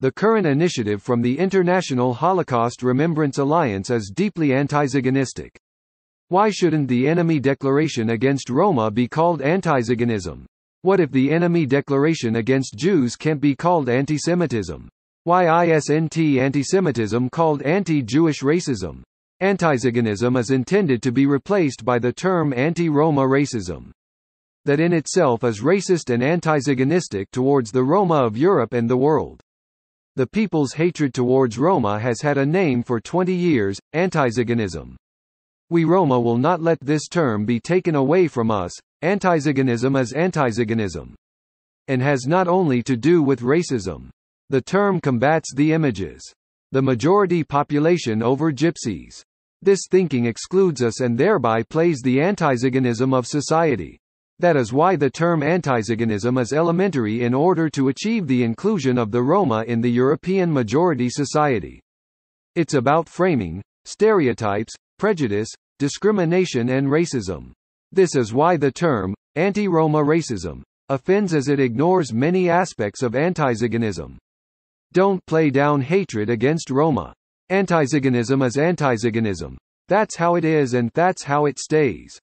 The current initiative from the International Holocaust Remembrance Alliance is deeply antiziganistic. Why shouldn't the enemy declaration against Roma be called Antiziganism? What if the enemy declaration against Jews can't be called antisemitism? Why isn't antisemitism called anti-Jewish racism? Antiziganism is intended to be replaced by the term anti-Roma racism. That in itself is racist and antiziganistic towards the Roma of Europe and the world. The people's hatred towards Roma has had a name for 20 years, antiziganism. We Roma will not let this term be taken away from us. Antiziganism is antiziganism. And has not only to do with racism. The term combats the images. The majority population over gypsies. This thinking excludes us and thereby plays the antiziganism of society. That is why the term antiziganism is elementary in order to achieve the inclusion of the Roma in the European majority society. It's about framing, stereotypes, prejudice, discrimination and racism. This is why the term, anti-Roma racism, offends as it ignores many aspects of antiziganism. Don't play down hatred against Roma. Antiziganism is antiziganism. That's how it is and that's how it stays.